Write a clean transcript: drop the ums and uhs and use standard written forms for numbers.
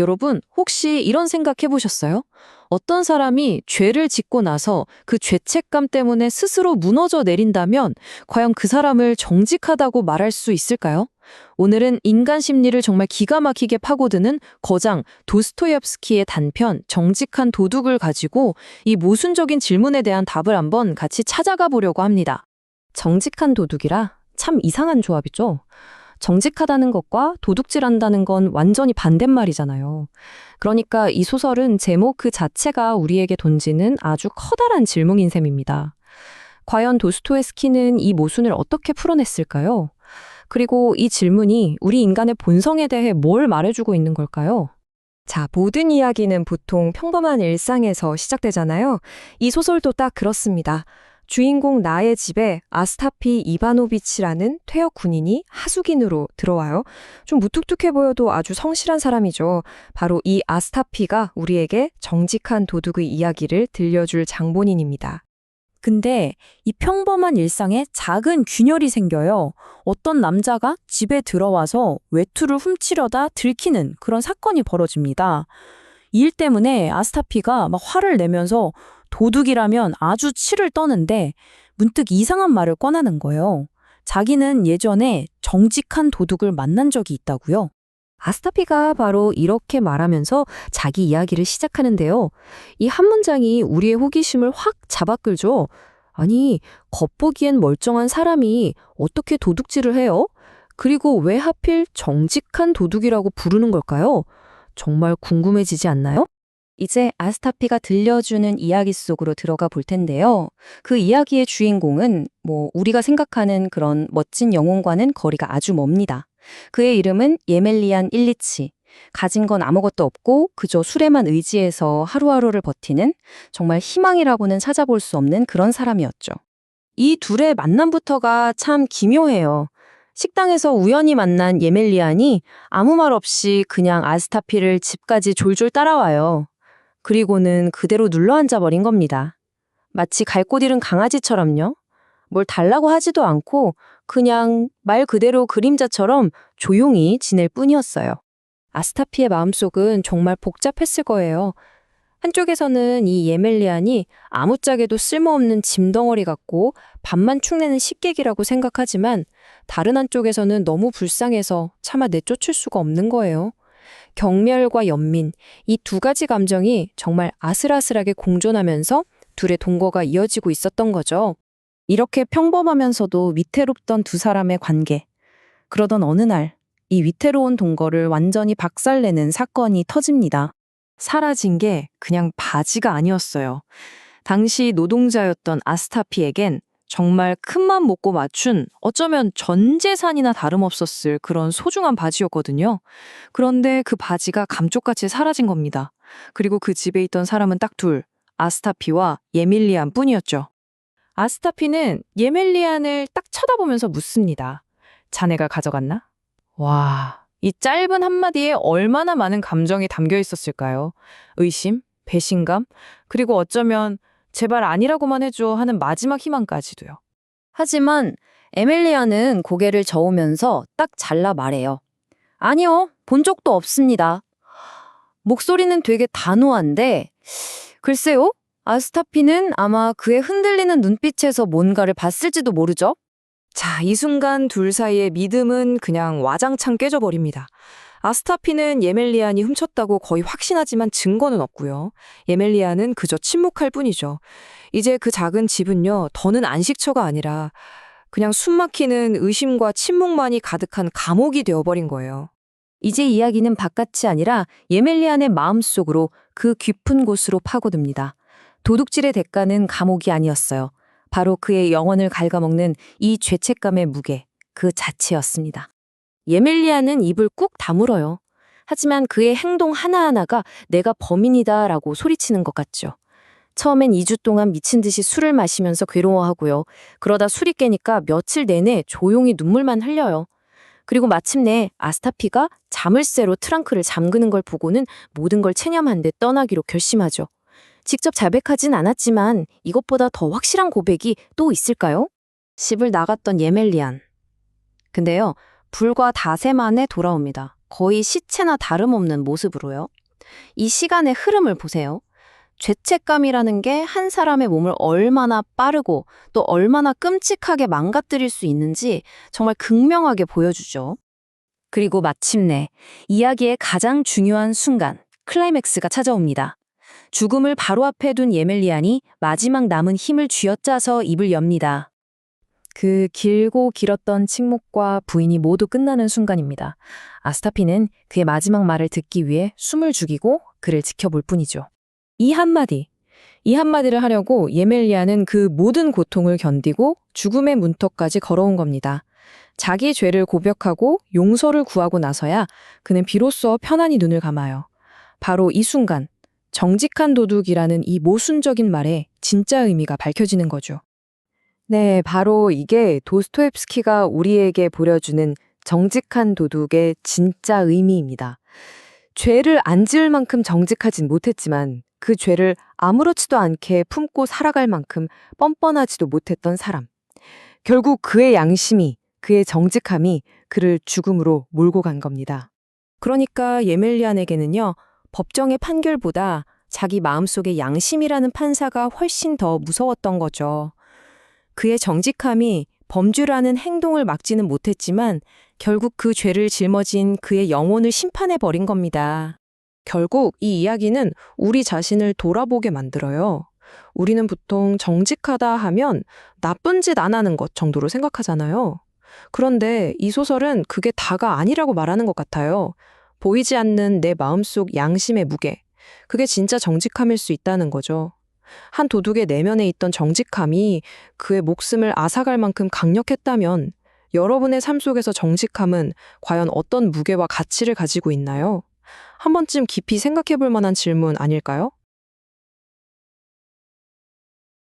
여러분, 혹시 이런 생각 해보셨어요? 어떤 사람이 죄를 짓고 나서 그 죄책감 때문에 스스로 무너져 내린다면 과연 그 사람을 정직하다고 말할 수 있을까요? 오늘은 인간 심리를 정말 기가 막히게 파고드는 거장 도스토옙스키의 단편 정직한 도둑을 가지고 이 모순적인 질문에 대한 답을 한번 같이 찾아가 보려고 합니다. 정직한 도둑이라 참 이상한 조합이죠. 정직하다는 것과 도둑질한다는 건 완전히 반대말이잖아요. 그러니까 이 소설은 제목 그 자체가 우리에게 던지는 아주 커다란 질문인 셈입니다. 과연 도스토옙스키는 이 모순을 어떻게 풀어냈을까요? 그리고 이 질문이 우리 인간의 본성에 대해 뭘 말해주고 있는 걸까요? 자, 모든 이야기는 보통 평범한 일상에서 시작되잖아요. 이 소설도 딱 그렇습니다. 주인공 나의 집에 아스타피 이바노비치라는 퇴역 군인이 하숙인으로 들어와요. 좀 무뚝뚝해 보여도 아주 성실한 사람이죠. 바로 이 아스타피가 우리에게 정직한 도둑의 이야기를 들려줄 장본인입니다. 근데 이 평범한 일상에 작은 균열이 생겨요. 어떤 남자가 집에 들어와서 외투를 훔치려다 들키는 그런 사건이 벌어집니다. 이 일 때문에 아스타피가 막 화를 내면서 도둑이라면 아주 치를 떠는데 문득 이상한 말을 꺼내는 거예요. 자기는 예전에 정직한 도둑을 만난 적이 있다고요. 아스타피가 바로 이렇게 말하면서 자기 이야기를 시작하는데요. 이 한 문장이 우리의 호기심을 확 잡아끌죠. 아니, 겉보기엔 멀쩡한 사람이 어떻게 도둑질을 해요? 그리고 왜 하필 정직한 도둑이라고 부르는 걸까요? 정말 궁금해지지 않나요? 이제 아스타피가 들려주는 이야기 속으로 들어가 볼 텐데요. 그 이야기의 주인공은 우리가 생각하는 그런 멋진 영웅과는 거리가 아주 멉니다. 그의 이름은 예멜리안 일리치. 가진 건 아무것도 없고 그저 술에만 의지해서 하루하루를 버티는 정말 희망이라고는 찾아볼 수 없는 그런 사람이었죠. 이 둘의 만남부터가 참 기묘해요. 식당에서 우연히 만난 예멜리안이 아무 말 없이 그냥 아스타피를 집까지 졸졸 따라와요. 그리고는 그대로 눌러앉아 버린 겁니다. 마치 갈 곳 잃은 강아지처럼요. 뭘 달라고 하지도 않고 그냥 말 그대로 그림자처럼 조용히 지낼 뿐이었어요. 아스타피의 마음속은 정말 복잡했을 거예요. 한쪽에서는 이 예멜리안이 아무짝에도 쓸모없는 짐덩어리 같고 밥만 축내는 식객이라고 생각하지만 다른 한쪽에서는 너무 불쌍해서 차마 내쫓을 수가 없는 거예요. 경멸과 연민, 이 두 가지 감정이 정말 아슬아슬하게 공존하면서 둘의 동거가 이어지고 있었던 거죠. 이렇게 평범하면서도 위태롭던 두 사람의 관계. 그러던 어느 날, 이 위태로운 동거를 완전히 박살내는 사건이 터집니다. 사라진 게 그냥 바지가 아니었어요. 당시 노동자였던 아스타피에겐 정말 큰맘 먹고 맞춘 어쩌면 전 재산이나 다름없었을 그런 소중한 바지였거든요. 그런데 그 바지가 감쪽같이 사라진 겁니다. 그리고 그 집에 있던 사람은 딱 둘, 아스타피와 예밀리안 뿐이었죠. 아스타피는 예멜리안을 딱 쳐다보면서 묻습니다. 자네가 가져갔나? 와, 이 짧은 한마디에 얼마나 많은 감정이 담겨 있었을까요? 의심, 배신감, 그리고 어쩌면 제발 아니라고만 해줘 하는 마지막 희망까지도요. 하지만 에멜리아는 고개를 저으면서 딱 잘라 말해요. 아니요, 본 적도 없습니다. 목소리는 되게 단호한데 글쎄요, 아스타피는 아마 그의 흔들리는 눈빛에서 뭔가를 봤을지도 모르죠. 자, 이 순간 둘 사이의 믿음은 그냥 와장창 깨져버립니다. 아스타피는 예멜리안이 훔쳤다고 거의 확신하지만 증거는 없고요. 예멜리안은 그저 침묵할 뿐이죠. 이제 그 작은 집은요, 더는 안식처가 아니라 그냥 숨막히는 의심과 침묵만이 가득한 감옥이 되어버린 거예요. 이제 이야기는 바깥이 아니라 예멜리안의 마음속으로 그 깊은 곳으로 파고듭니다. 도둑질의 대가는 감옥이 아니었어요. 바로 그의 영혼을 갉아먹는 이 죄책감의 무게, 그 자체였습니다. 예멜리아는 입을 꾹 다물어요. 하지만 그의 행동 하나하나가 내가 범인이다라고 소리치는 것 같죠. 처음엔 2주 동안 미친 듯이 술을 마시면서 괴로워하고요. 그러다 술이 깨니까 며칠 내내 조용히 눈물만 흘려요. 그리고 마침내 아스타피가 자물쇠로 트렁크를 잠그는 걸 보고는 모든 걸 체념한 데 떠나기로 결심하죠. 직접 자백하진 않았지만 이것보다 더 확실한 고백이 또 있을까요? 집을 나갔던 예멜리안. 근데요, 불과 닷새 만에 돌아옵니다. 거의 시체나 다름없는 모습으로요. 이 시간의 흐름을 보세요. 죄책감이라는 게 한 사람의 몸을 얼마나 빠르고 또 얼마나 끔찍하게 망가뜨릴 수 있는지 정말 극명하게 보여주죠. 그리고 마침내 이야기의 가장 중요한 순간, 클라이맥스가 찾아옵니다. 죽음을 바로 앞에 둔 예멜리안이 마지막 남은 힘을 쥐어짜서 입을 엽니다. 그 길고 길었던 침묵과 부인이 모두 끝나는 순간입니다. 아스타피는 그의 마지막 말을 듣기 위해 숨을 죽이고 그를 지켜볼 뿐이죠. 이 한마디를 하려고 예멜리안은 그 모든 고통을 견디고 죽음의 문턱까지 걸어온 겁니다. 자기 죄를 고백하고 용서를 구하고 나서야 그는 비로소 편안히 눈을 감아요. 바로 이 순간, 정직한 도둑이라는 이 모순적인 말의 진짜 의미가 밝혀지는 거죠. 네, 바로 이게 도스토옙스키가 우리에게 보여주는 정직한 도둑의 진짜 의미입니다. 죄를 안 지을 만큼 정직하진 못했지만 그 죄를 아무렇지도 않게 품고 살아갈 만큼 뻔뻔하지도 못했던 사람. 결국 그의 양심이, 그의 정직함이 그를 죽음으로 몰고 간 겁니다. 그러니까 예멜리안에게는요, 법정의 판결보다 자기 마음속의 양심이라는 판사가 훨씬 더 무서웠던 거죠. 그의 정직함이 범죄라는 행동을 막지는 못했지만 결국 그 죄를 짊어진 그의 영혼을 심판해버린 겁니다. 결국 이 이야기는 우리 자신을 돌아보게 만들어요. 우리는 보통 정직하다 하면 나쁜 짓 안 하는 것 정도로 생각하잖아요. 그런데 이 소설은 그게 다가 아니라고 말하는 것 같아요. 보이지 않는 내 마음속 양심의 무게. 그게 진짜 정직함일 수 있다는 거죠. 한 도둑의 내면에 있던 정직함이 그의 목숨을 앗아갈 만큼 강력했다면 여러분의 삶 속에서 정직함은 과연 어떤 무게와 가치를 가지고 있나요? 한 번쯤 깊이 생각해 볼 만한 질문 아닐까요?